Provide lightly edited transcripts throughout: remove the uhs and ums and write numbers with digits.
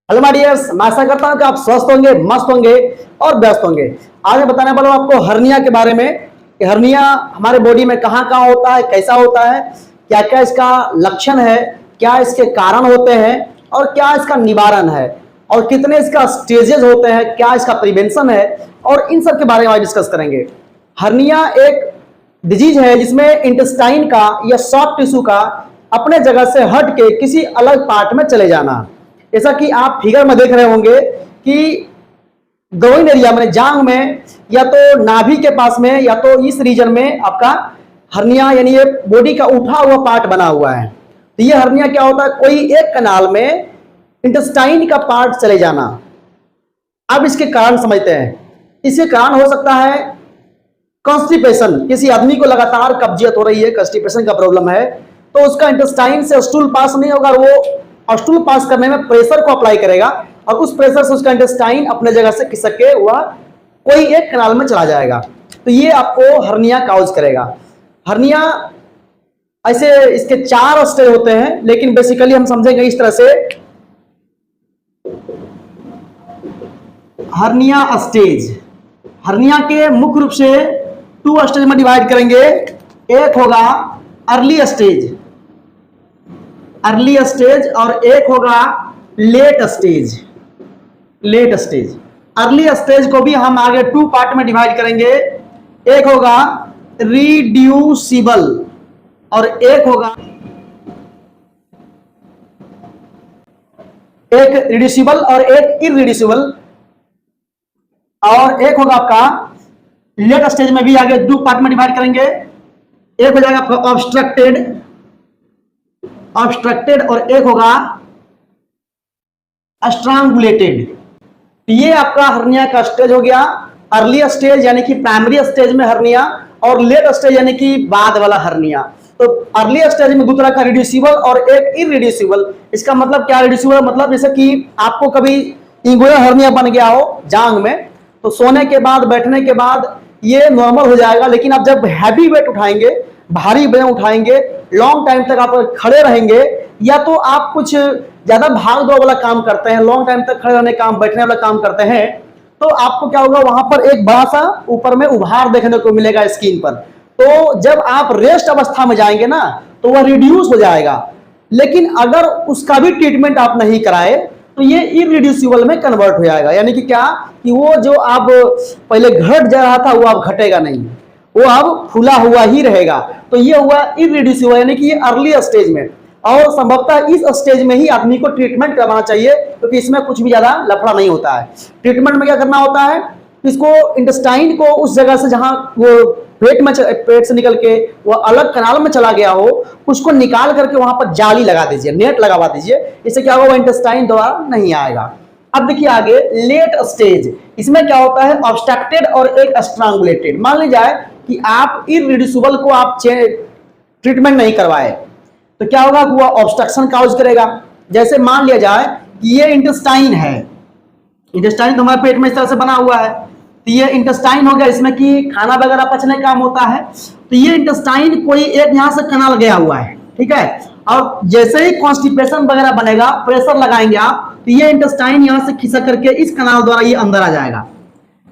Hello my dears, मैं आशा करता हूं कि आप स्वस्थ होंगे, मस्त होंगे और व्यस्त होंगे। आज मैं बताने वाला हूं आपको हर्निया के बारे में कि हर्निया हमारे बॉडी में कहां कहां होता है, कैसा होता है, क्या क्या इसका लक्षण है, क्या इसके कारण होते हैं और क्या इसका निवारण है और कितने इसका स्टेजेस होते हैं, क्या इसका प्रिवेंशन है और इन सब के बारे में आज डिस्कस करेंगे। हर्निया एक डिजीज है जिसमें इंटेस्टाइन का या सॉफ्ट टिश्यू का अपने जगह से हट के किसी अलग पार्ट में चले जाना। जैसा कि आप फिगर में देख रहे होंगे कि ग्रोइन एरिया में, जांघ में या तो नाभि के पास में या तो इस रीजन में आपका हर्निया यानी ये बॉडी का उठा हुआ पार्ट बना हुआ है। तो ये हर्निया क्या होता है, कोई एक कनाल में इंटेस्टाइन का पार्ट चले जाना। अब इसके कारण समझते हैं। इसके कारण हो सकता है कॉन्स्टिपेशन, किसी आदमी को लगातार कब्जियत हो रही है, कॉन्स्टिपेशन का प्रॉब्लम है, तो उसका इंटेस्टाइन से स्टूल पास नहीं होगा, वो स्टूल पास करने में प्रेशर को अप्लाई करेगा और उस प्रेशर से उसका इंटेस्टाइन अपने जगह से खिसक के वह कोई एक कनाल में चला जाएगा। तो ये आपको हर्निया काउज करेगा। हर्निया ऐसे इसके 4 स्टेज होते हैं, लेकिन बेसिकली हम समझेंगे इस तरह से। हर्निया स्टेज, हर्निया के मुख्य रूप से 2 स्टेज में डिवाइड करेंगे। एक होगा अर्ली स्टेज, अर्ली स्टेज और एक होगा late stage, late stage. Early stage को भी हम आगे 2 पार्ट में डिवाइड करेंगे। एक होगा रिड्यूसिबल और एक होगा एक रिड्यूसिबल और एक इरिड्यूसिबल, और एक होगा आपका लेट स्टेज में भी आगे 2 पार्ट में डिवाइड करेंगे। एक हो जाएगा आपका ऑब्स्ट्रक्टेड, ऑब्स्ट्रक्टेड और एक होगा स्ट्रांगुलेटेड। ये आपका हर्निया का स्टेज हो गया। अर्ली स्टेज यानी कि प्राइमरी स्टेज में हर्निया और लेट स्टेज यानी कि बाद वाला हर्निया। तो अर्ली स्टेज में 2 तरह का रिड्यूसिबल और एक इरिड्यूसिबल। इसका मतलब क्या रिड्यूसिबल मतलब, जैसे कि आपको कभी इंगुलर हर्निया बन गया हो जांघ में, तो सोने के बाद बैठने के बाद ये नॉर्मल हो जाएगा, लेकिन आप जब हैवी वेट उठाएंगे, भारी वजन उठाएंगे, लॉन्ग टाइम तक आप खड़े रहेंगे या तो आप कुछ ज्यादा भाग दौड़ वाला काम करते हैं, लॉन्ग टाइम तक खड़े रहने काम, बैठने वाला काम करते हैं, तो आपको क्या होगा, वहां पर एक बड़ा सा ऊपर में उभार देखने को मिलेगा स्किन पर। तो जब आप रेस्ट अवस्था में जाएंगे ना, तो वह रिड्यूस हो जाएगा। लेकिन अगर उसका भी ट्रीटमेंट आप नहीं कराए तो ये इरिड्यूसिबल में कन्वर्ट हो जाएगा। यानी कि क्या कि वो जो आप पहले घट जा रहा था वो अब घटेगा नहीं, वो अब फूला हुआ ही रहेगा। तो ये हुआ इरिड्यूसिबल, यानी कि ये अर्ली स्टेज में, और संभवतः इस स्टेज में ही आदमी को ट्रीटमेंट करवाना चाहिए, क्योंकि इसमें कुछ भी ज्यादा लफड़ा नहीं होता है। ट्रीटमेंट में क्या करना होता है, इसको इंटेस्टाइन को उस जगह से जहां वो पेट से निकल के वो अलग कनाल में चला गया हो, उसको निकाल करके वहां पर जाली लगा दीजिए, नेट लगवा दीजिए। इससे क्या होगा, वो इंटेस्टाइन दोबारा नहीं आएगा। अब देखिए आगे लेट स्टेज, इसमें क्या होता है, ऑब्स्ट्रक्टेड और एक स्ट्रांगुलेटेड। मान लीजिए कि आप इरिड्यूसिबल को आप ट्रीटमेंट नहीं करवाए तो क्या होगा, वो ऑब्स्ट्रक्शन काउज करेगा। जैसे मान लिया जाए कि ये इंटेस्टाइन है, इंटेस्टाइन तो हमारे पेट में इस तरह से बना हुआ है, तो ये इंटेस्टाइन हो गया, इसमें कि खाना वगैरह पचने का काम होता है। तो ये इंटेस्टाइन कोई एक यहां से कनाल गया हुआ है, ठीक है, और जैसे ही कॉन्स्टिपेशन वगैरह बनेगा, प्रेशर लगाएंगे आप, तो ये इंटेस्टाइन यहां से खिसक करके इस कनाल द्वारा ये अंदर आ जाएगा,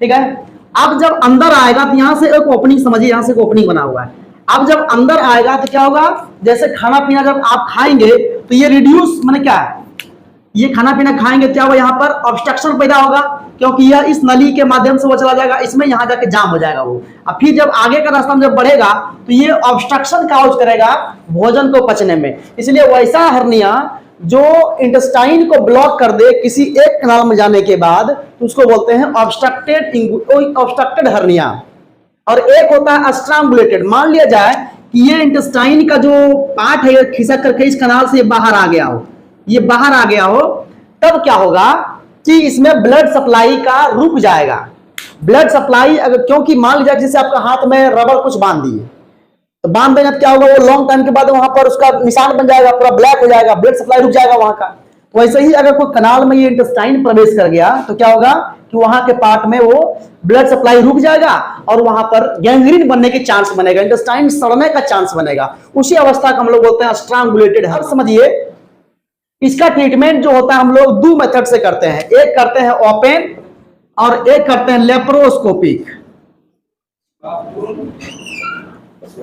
ठीक है। अब जब अंदर आएगा तो यहां से एक ओपनिंग, समझिए यहां से एक ओपनिंग बना हुआ है। अब जब अंदर आएगा तो क्या होगा, जैसे खाना पीना जब आप खाएंगे तो ये रिड्यूस माने क्या है, ये खाना पीना खाएंगे क्या होगा, यहाँ पर ऑब्स्ट्रक्शन पैदा होगा, क्योंकि यह इस नली के माध्यम से वो चला जाएगा, इसमें यहाँ जाके जाम हो जाएगा वो। अब फिर जब आगे का रास्ता में जब बढ़ेगा तो ये ऑब्स्ट्रक्शन काउज करेगा भोजन को पचने में। इसलिए वैसा हर्निया जो इंटेस्टाइन को ब्लॉक कर दे किसी एक कनाल में जाने के बाद, तो उसको बोलते हैं ऑब्स्ट्रक्टेड हर्निया। और एक होता है स्ट्रांगुलेटेड। मान लिया जाए कि ये इंटेस्टाइन का जो पार्ट है खिसक करके इस कनाल से बाहर आ गया हो, ये बाहर आ गया हो, तब क्या होगा कि इसमें ब्लड सप्लाई का रुक जाएगा। ब्लड सप्लाई अगर, क्योंकि मान लीजिए जैसे आपका हाथ में रबर कुछ बांध दिए, तो बांध देना क्या होगा, वो लॉन्ग टाइम के बाद वहां पर उसका निशान बन जाएगा, पूरा ब्लैक हो जाएगा, ब्लड सप्लाई रुक जाएगा वहां का। वैसे ही अगर कोई कनाल में ये इंटेस्टाइन प्रवेश कर गया तो क्या होगा कि वहां के पार्ट में वो ब्लड सप्लाई रुक जाएगा और वहां पर गैंग्रीन बनने के चांस बनेगा, इंटेस्टाइन सड़ने का चांस बनेगा। उसी अवस्था को हम लोग बोलते हैं स्ट्रांगुलेटेड हर्निया। समझिए इसका ट्रीटमेंट जो होता है हम लोग दो मेथड से करते हैं, एक करते हैं ओपन और एक करते हैं लेप्रोस्कोपिक।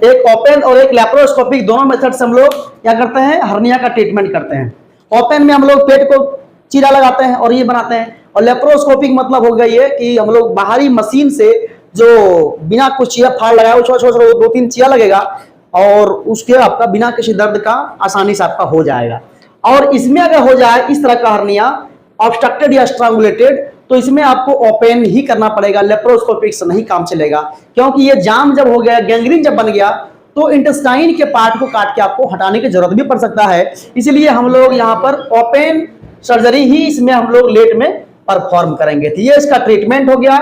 एक ओपन और एक लेप्रोस्कोपिक दोनों मेथड से हम लोग क्या करते हैं, हर्निया का ट्रीटमेंट करते हैं। ओपन में हम लोग पेट को चीरा लगाते हैं और ये बनाते हैं, और लेप्रोस्कोपिक मतलब हो गई है कि हम लोग बाहरी मशीन से जो बिना कुछ चीरा फाड़ लगाया वो 2-3 चीरा लगेगा और उसके आपका बिना किसी दर्द का आसानी से आपका हो जाएगा। और इसमें अगर हो जाए इस तरह का हर्निया ऑब्स्ट्रक्टेड या स्ट्रांगुलेटेड, तो इसमें आपको ओपन ही करना पड़ेगा, लेप्रोस्कोपिक से नहीं काम चलेगा, क्योंकि ये जाम जब हो गया, गैंग्रीन जब बन गया, तो इंटेस्टाइन के पार्ट को काट के आपको हटाने की जरूरत भी पड़ सकता है। इसलिए हम लोग यहाँ पर ओपन सर्जरी ही इसमें हम लोग लेट में परफॉर्म करेंगे। तो ये इसका ट्रीटमेंट हो गया।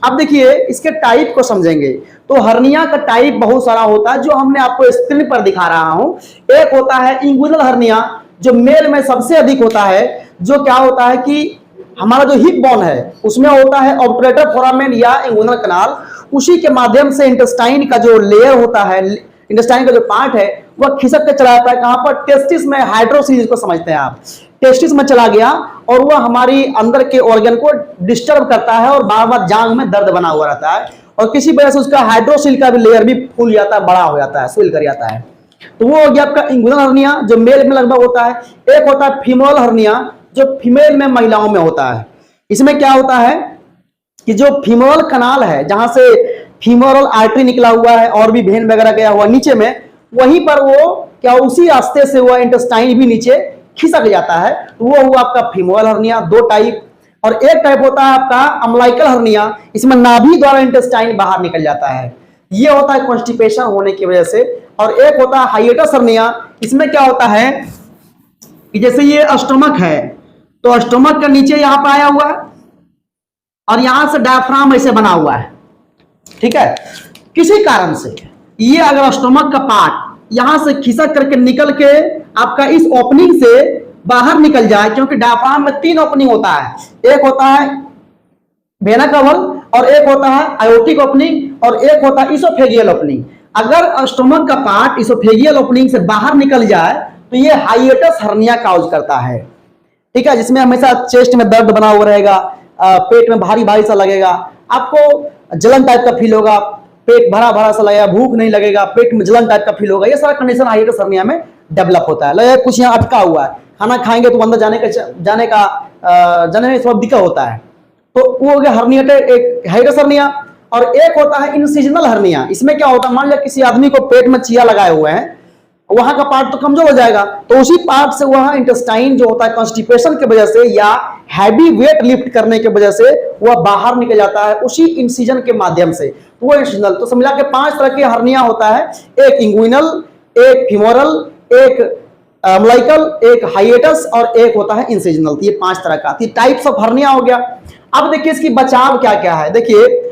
अब देखिए इसके टाइप को समझेंगे। तो हर्निया का टाइप बहुत सारा होता है, जो हमने आपको स्क्रीन पर दिखा रहा हूं। एक होता है इंगुइनल हर्निया, जो मेल में सबसे अधिक होता है, जो क्या होता है कि हमारा जो हिप बोन है उसमें होता है ऑब्टरेटर फोरामेन या इंगुइनल कनाल, उसी के माध्यम से इंटेस्टाइन का जो लेयर होता है, इंटेस्टाइन का जो पार्ट है वह खिसक के चला जाता है। कहां पर? टेस्टिस में, हाइड्रोसीज को समझते हैं आप। टेस्टिस में चला गया और वह हमारी अंदर के ऑर्गन को डिस्टर्ब करता है और बार बार जांग में दर्द बना हुआ रहता है, और किसी वजह से उसका हाइड्रोसिल का भी लेयर भी फूल जाता है, बड़ा हो जाता है, स्वेल कर जाता है। तो वो हो गया आपका इंगुइनल हर्निया, जो मेल में लगभग होता है। एक होता है फीमेल हर्निया, जो फीमेल में, महिलाओं में होता है। इसमें क्या होता है कि जो फीमेल कनाल है, जहां से फीमोरल आर्टरी निकला हुआ है और भी वेन वगैरह गया हुआ नीचे में, वहीं पर वो क्या उसी रास्ते से वो इंटेस्टाइन भी नीचे खिसक जाता है, तो वो हुआ आपका फीमेल हर्निया। दो टाइप। और एक टाइप होता है आपका अम्लाइकल हर्निया, इसमें नाभि द्वारा इंटेस्टाइन बाहर निकल जाता है, ये होता है कॉन्स्टिपेशन होने की वजह से। और एक होता है हाइएटस हर्निया, इसमें क्या होता है कि जैसे ये स्टमक है, तो स्टमक का नीचे यहां पर आया हुआ है और यहां से डायफ्राम ऐसे बना हुआ है, ठीक है। किसी कारण से ये अगर स्टमक का पार्ट यहां से खिसक करके निकल के आपका इस ओपनिंग से बाहर निकल जाए, क्योंकि डायफ्राम में 3 ओपनिंग होता है, एक होता है वेना कवल, और एक होता है आयोटिक ओपनिंग, और एक होता है इसोफेगियल ओपनिंग। अगर स्टमक का पार्ट इसोफेगियल ओपनिंग से बाहर निकल जाए तो ये हाइएटस हर्निया काउज करता है, ठीक है, जिसमें हमेशा चेस्ट में दर्द बना हुआ रहेगा, पेट में भारी भारी सा लगेगा, आपको जलन टाइप का फील होगा, पेट भरा भरा सा लगेगा, भूख नहीं लगेगा, पेट में जलन टाइप का फील होगा। ये सारा कंडीशन हाइएटस हर्निया में डेवलप होता है। लगेगा कुछ यहाँ अटका हुआ है, खाना खाएंगे तो अंदर जाने में थोड़ा दिक्कत होता है, तो वो हो गया हर्निएटेड, एक हाइएटस हर्निया। और एक होता है इंसिजनल हर्निया। इसमें क्या होता है, मान लिया किसी आदमी को पेट में चीरा लगाए हुए हैं, वहां का पार्ट तो कमजोर हो जाएगा, तो उसी पार्ट से वहां इंटेस्टाइन जो होता है कॉन्स्टिपेशन की वजह से या हैवी वेट लिफ्ट करने की वजह से वह बाहर निकल जाता है उसी इंसिजन के माध्यम से, तो वो इंसिजनल। तो समझा के 5 तरह के हर्निया होता है, एक इंगुइनल, एक फीमोरल, एक अम्लाइकल, एक हाइएटस और एक होता है इंसिजनल। तो ये 5 तरह का टाइप्स ऑफ हर्निया हो गया। अब देखिए इसकी बचाव क्या क्या है। देखिए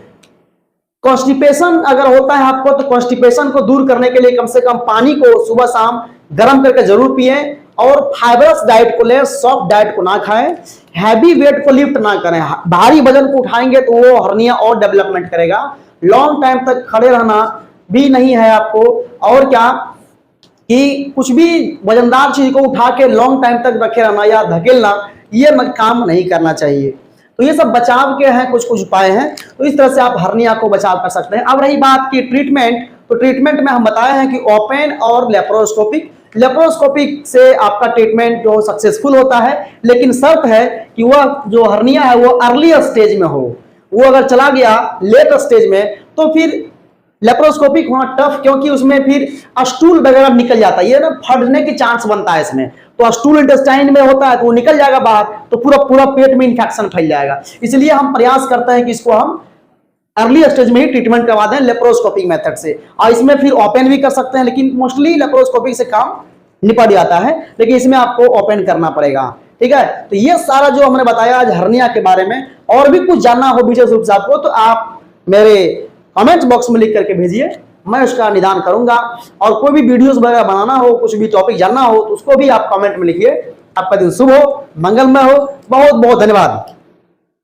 कॉन्स्टिपेशन अगर होता है आपको, तो कॉन्स्टिपेशन को दूर करने के लिए कम से कम पानी को सुबह शाम गर्म करके जरूर पिए, और फाइबरस डाइट को ले, सॉफ्ट डाइट को ना खाएं, हैवी वेट को लिफ्ट ना करें। भारी वजन को उठाएंगे तो वो हर्निया और डेवलपमेंट करेगा। लॉन्ग टाइम तक खड़े रहना भी नहीं है आपको, और क्या कि कुछ भी वजनदार चीज को उठा के लॉन्ग टाइम तक रखे रहना या धकेलना, ये काम नहीं करना चाहिए। तो ये सब बचाव के हैं, कुछ कुछ उपाय हैं। तो इस तरह से आप हर्निया को बचाव कर सकते हैं। अब रही बात की ट्रीटमेंट, तो ट्रीटमेंट में हम बताए हैं कि ओपन और लेप्रोस्कोपिक। लेप्रोस्कोपिक से आपका ट्रीटमेंट जो सक्सेसफुल होता है, लेकिन शर्त है कि वह जो हर्निया है वो अर्ली स्टेज में हो। वो अगर चला गया लेट स्टेज में तो फिर लेप्रोस्कोपिक होना टफ, क्योंकि उसमें फिर स्टूल वगैरह निकल जाता है, ये ना फटने की चांस बनता है इसमें। तो स्टूल इंटेस्टाइन में होता है तो वो निकल जाएगा बाहर, तो पूरा पेट में इंफेक्शन फैल जाएगा। इसलिए हम प्रयास करते हैं कि इसको हम अर्ली स्टेज में ही ट्रीटमेंट करवा दें लेप्रोस्कोपिक मेथड से। और इसमें फिर ओपन भी कर सकते हैं, लेकिन मोस्टली लेप्रोस्कोपिक से काम निपट जाता है, लेकिन इसमें आपको ओपन करना पड़ेगा, ठीक है। तो ये सारा जो हमने बताया आज हर्निया के बारे में, और भी कुछ जानना हो विशेष रूप से आपको, तो आप मेरे कमेंट बॉक्स में लिख करके भेजिए, मैं उसका निदान करूंगा। और कोई भी वीडियोस वगैरह बनाना हो, कुछ भी टॉपिक जानना हो, तो उसको भी आप कमेंट में लिखिए। आपका दिन शुभ हो, मंगलमय हो। बहुत बहुत धन्यवाद।